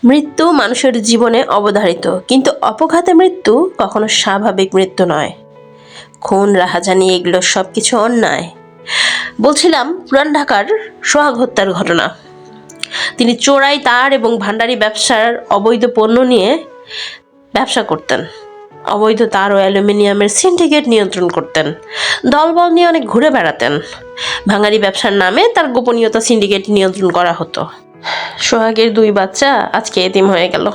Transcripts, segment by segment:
মৃত্যু মানুষের জীবনে অবধারিত, কিন্তু অপঘাতে মৃত্যু কখনো স্বাভাবিক মৃত্যু নয়। খুন, রাহাজানি এগুলো সব কিছু অন্যায়। বলছিলাম পুরান ঢাকার সোহাগ হত্যার ঘটনা। তিনি চোরাই তার এবং ভান্ডারি ব্যবসার অবৈধ পণ্য নিয়ে ব্যবসা করতেন। অবৈধ তার ও অ্যালুমিনিয়ামের সিন্ডিকেট নিয়ন্ত্রণ করতেন। দলবল নিয়ে অনেক ঘুরে বেড়াতেন। ভাঙারি ব্যবসার নামে তার গোপনীয়তা সিন্ডিকেট নিয়ন্ত্রণ করা হতো। সোহাগের 2 বাচ্চা আজকে এতিম হয়ে গেল।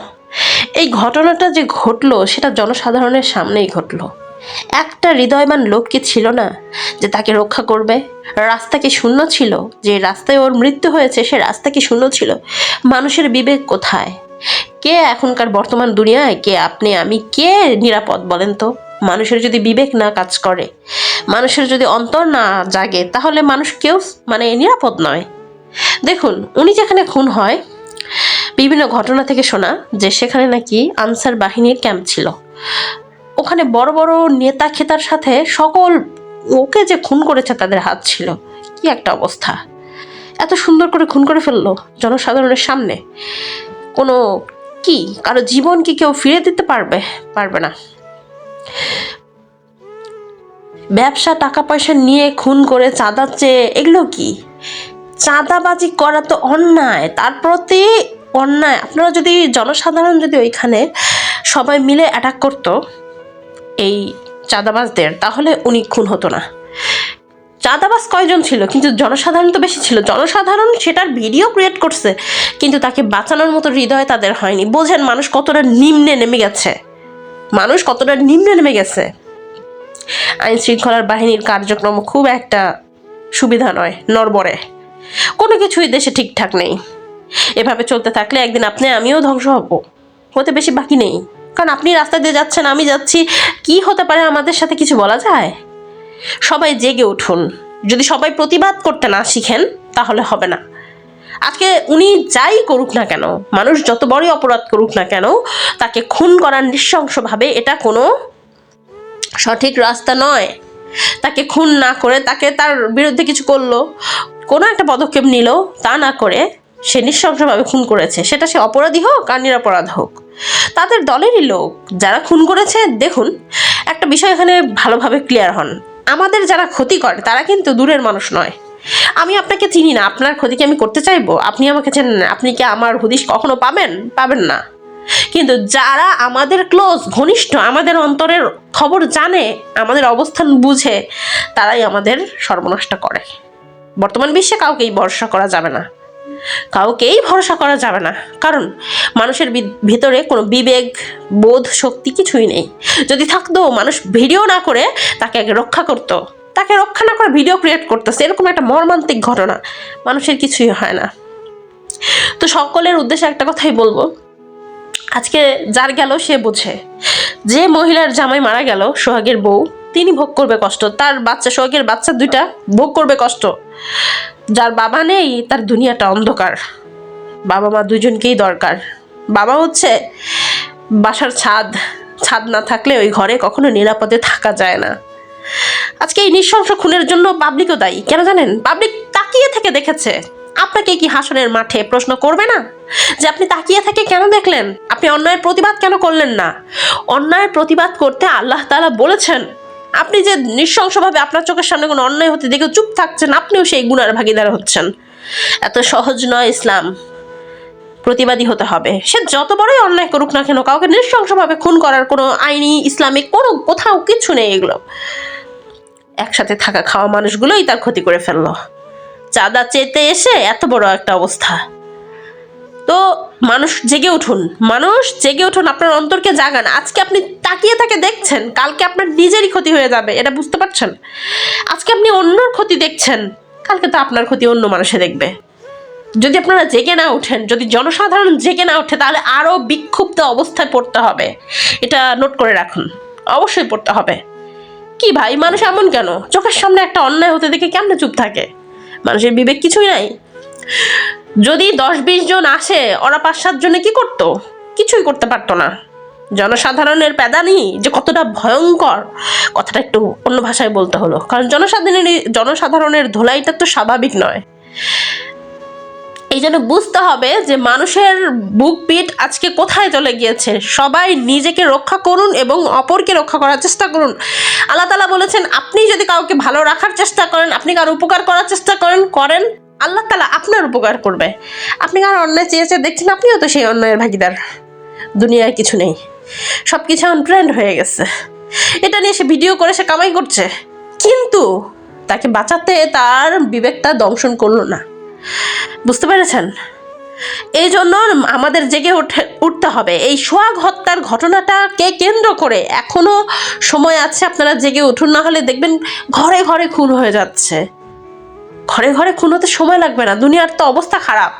এই ঘটনাটা যে ঘটলো সেটা জনসাধারণের সামনেই ঘটলো। একটা হৃদয়বান লোক কি ছিল না যে তাকে রক্ষা করবে? রাস্তা কি শূন্য ছিল? যে রাস্তায় ওর মৃত্যু হয়েছে সে রাস্তা কি শূন্য ছিল? মানুষের বিবেক কোথায়? কে এখনকার বর্তমান দুনিয়ায়, কে আপনি আমি, কে নিরাপদ বলেন তো? মানুষের যদি বিবেক না কাজ করে, মানুষের যদি অন্তর না জাগে, তাহলে মানুষ কেউ নিরাপদ নয়। দেখুন, উনি যেখানে খুন হয়, বিভিন্ন ঘটনা থেকে শোনা যে সেখানে নাকি আনসার বাহিনীর ক্যাম্প ছিল। ওখানে বড় বড় নেতা খেতার সাথে সকল ওকে যে খুন করেছে তাদের হাত ছিল। কি একটা অবস্থা! এত সুন্দর করে খুন করে ফেললো জনসাধারণের সামনে। কোনো কি কারো জীবন কি কেউ ফিরে দিতে পারবে? পারবে না। ব্যবসা, টাকা পয়সা নিয়ে খুন করে, চাঁদা চেয়ে, এগুলো কি? চাঁদাবাজি করা তো অন্যায়, তার প্রতি অন্যায়। আপনারা যদি জনসাধারণ যদি ওইখানে সবাই মিলে অ্যাটাক করতো এই চাঁদাবাজদের, তাহলে উনি খুন হতো না। চাঁদাবাজ কয়জন ছিল, কিন্তু জনসাধারণ তো বেশি ছিল। জনসাধারণ সেটার ভিডিও ক্রিয়েট করছে, কিন্তু তাকে বাঁচানোর মতো হৃদয় তাদের হয়নি। বোঝেন মানুষ কতটা নিম্নে নেমে গেছে, মানুষ কতটা নিম্নে নেমে গেছে। আইন শৃঙ্খলার বাহিনীর কার্যক্রম খুব একটা সুবিধা নয়, নড়বড়ে। কোনো কিছুই দেশে ঠিকঠাক নেই। এভাবে চলতে থাকলে একদিন আপনি আমিও ধ্বংস হতে বেশি বাকি নেই। কারণ আপনি রাস্তা দিয়ে যাচ্ছেন, আমি যাচ্ছি, কি হতে পারে আমাদের সাথে কিছু বলা যায়? সবাই জেগে উঠুন। যদি সবাই প্রতিবাদ করতে না শিখেন তাহলে হবে না। আজকে উনি যাই করুক না কেন, মানুষ যত বড়ই অপরাধ করুক না কেন, তাকে খুন করার নৃশংসভাবে, এটা কোনো সঠিক রাস্তা নয়। তাকে খুন না করে, তাকে তার বিরুদ্ধে কিছু করলো, কোনো একটা পদক্ষেপ নিল, তা না করে সে নৃশংসভাবে খুন করেছে, সেটা সে অপরাধী হোক আর নিরপরাধ হোক, তাদের দলেরই লোক যারা খুন করেছে। দেখুন, একটা বিষয় এখানে ভালোভাবে ক্লিয়ার হন। আমাদের যারা ক্ষতি করে তারা কিন্তু দূরের মানুষ নয়। আমি আপনাকে চিনি না, আপনার ক্ষতি কি আমি করতে চাইবো? আপনি আমাকে চেনেন না, আপনি কি আমার হদিশ কখনো পাবেন না। কিন্তু যারা আমাদের ক্লোজ, ঘনিষ্ঠ, আমাদের অন্তরের খবর জানে, আমাদের অবস্থান বুঝে, তারাই আমাদের সর্বনষ্ট করে। বর্তমান বিশ্বে কাউকেই ভরসা করা যাবে না, কাউকেই ভরসা করা যাবে না। কারণ মানুষের ভিতরে কোনো বিবেক, বোধ, শক্তি কিছুই নেই। যদি থাকতো, মানুষ ভিডিও না করে তাকে আগে রক্ষা করতো। তাকে রক্ষা না করে ভিডিও ক্রিয়েট করতেছে, এরকম একটা মর্মান্তিক ঘটনা। মানুষের কিছুই হয় না। তো সকলের উদ্দেশ্যে একটা কথাই বলবো, আজকে যার গেল সে বোঝে। যে মহিলার জামাই মারা গেল, সোহাগের বউ, তিনি ভোগ করবে কষ্ট। তার বাচ্চা, সোহাগের বাচ্চা 2টা ভোগ করবে কষ্ট। যার বাবা নেই তার দুনিয়াটা অন্ধকার। বাবা মা দুজনকেই দরকার। বাবা হচ্ছে বাসার ছাদ না থাকলে ওই ঘরে কখনো নিরাপদে থাকা যায় না। আজকে এই নৃশংস খুনের জন্য পাবলিকও দায়ী। কেন জানেন? পাবলিক তাকিয়ে থেকে দেখেছে। আপনাকে কি হাসনের মাঠে প্রশ্ন করবে না যে আপনি তাকিয়ে থেকে কেন দেখলেন? আপনি অন্যায়ের প্রতিবাদ কেন করলেন না? অন্যায়ের প্রতিবাদ করতে আল্লাহ তাআলা বলেছেন। আপনি যে নৃশংসভাবে আপনার চোখের সামনে কোনো অন্যায় হতে দেখে চুপ থাকছেন, আপনিও সেই গুনার ভাগীদার হচ্ছেন। এত সহজ নয় ইসলাম। প্রতিবাদী হতে হবে। সে যত বড়ই অন্যায় করুক না কেন, কাউকে নৃশংসভাবে খুন করার কোনো আইনি, ইসলামিক কোনো কোথাও কিছু নেই। এগুলো একসাথে থাকা খাওয়া মানুষগুলোই তার ক্ষতি করে ফেললো। চাঁদা চেতে এসে এত বড় একটা অবস্থা। তো মানুষ জেগে উঠুন, মানুষ জেগে উঠুন, আপনার অন্তরকে জাগান। আজকে আপনি তাকিয়ে তাকে দেখছেন, কালকে আপনার নিজেরই ক্ষতি হয়ে যাবে, এটা বুঝতে পারছেন? আজকে আপনি অন্যর ক্ষতি দেখছেন, কালকে তো আপনার ক্ষতি অন্য মানুষে দেখবে। যদি আপনারা জেগে না ওঠেন, যদি জনসাধারণ জেগে না ওঠে, তাহলে আরও বিক্ষুব্ধ অবস্থায় পড়তে হবে। এটা নোট করে রাখুন, অবশ্যই পড়তে হবে। কি ভাই, মানুষ এমন কেন? চোখের সামনে একটা অন্যায় হতে দেখে কেমনে চুপ থাকে? মানুষের বিবেক কিছুই নাই। যদি 10-20 জন আসে, ওরা 5-7 জনে কি করতো? কিছুই করতে পারতো না। জনসাধারণের প্যাদানি যে কতটা ভয়ঙ্কর, কথাটা একটু অন্য ভাষায় বলতে হলো। কারণ জনসাধারণের ধোলাইটা তো স্বাভাবিক নয়। এই জন্য বুঝতে হবে যে মানুষের বুক পিঠ আজকে কোথায় চলে গিয়েছে? সবাই নিজেকে রক্ষা করুন এবং অপরকে রক্ষা করার চেষ্টা করুন। আল্লাহ তাআলা বলেছেন, আপনি যদি কাউকে ভালো রাখার চেষ্টা করেন, আপনি কারো উপকার করার চেষ্টা করেন, আল্লাহ তাআলা আপনার উপকার করবে। আপনি কারো অন্যায় চেয়েছে দেখছেন, আপনিও তো সেই অন্যায়ের ভাগিদার। দুনিয়ায় কিছু নেই, সব কিছু ট্রেন্ড হয়ে গেছে। এটা নিয়ে সে ভিডিও করে সে কামাই করছে, কিন্তু তাকে বাঁচাতে তার বিবেকটা দংশন করলো না। বুঝতে পেরেছেন? এই জন্য আমাদের জেগে উঠতে হবে। এই সোহাগ হত্যার ঘটনাটাকে কেন্দ্র করে এখনো সময় আছে, আপনারা জেগে উঠুন, না হলে দেখবেন ঘরে ঘরে খুন হয়ে যাচ্ছে। ঘরে ঘরে খুন হতে সময় লাগবে না। দুনিয়ার তো অবস্থা খারাপ,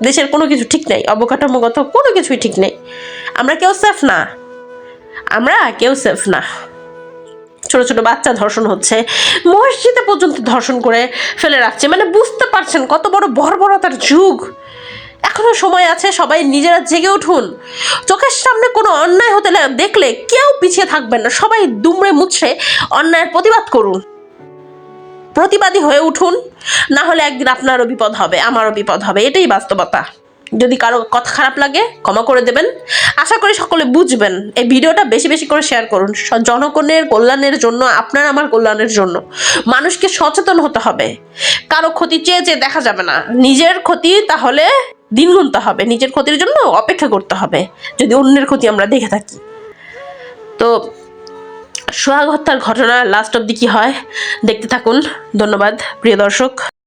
দেশের কোনো কিছু ঠিক নেই, অবকাঠামোগত কোনো কিছুই ঠিক নেই। আমরা কেউ সেফ না, ছোট ছোট বাচ্চা ধর্ষণ হচ্ছে, মসজিদে পর্যন্ত ধর্ষণ করে ফেলে রাখছে। মানে বুঝতে পারছেন কত বড় বর্বরতার যুগ। এখনো সময় আছে, সবাই নিজেরা জেগে উঠুন। চোখের সামনে কোনো অন্যায় হতে দেখলে কেউ পিছিয়ে থাকবেন না, সবাই দুমড়ে মুচড়ে অন্যায়ের প্রতিবাদ করুন, প্রতিবাদী হয়ে উঠুন। না হলে একদিন আপনারও বিপদ হবে, আমারও বিপদ হবে, এটাই বাস্তবতা। যদি কারো কথা খারাপ লাগে ক্ষমা করে দেবেন। আশা করি সকলে বুঝবেন। এই ভিডিওটা বেশি বেশি করে শেয়ার করুন, জনগণের কল্যাণের জন্য, আপনার আমার কল্যাণের জন্য। মানুষকে সচেতন হতে হবে। কারো ক্ষতি চেয়ে চেয়ে দেখা যাবে না, নিজের ক্ষতি তাহলে দিন গুনতে হবে, নিজের ক্ষতির জন্য অপেক্ষা করতে হবে যদি অন্যের ক্ষতি আমরা দেখে থাকি। তো সোহাগ হত্যার ঘটনা লাস্ট অবধি কি হয় দেখতে থাকুন। ধন্যবাদ প্রিয় দর্শক।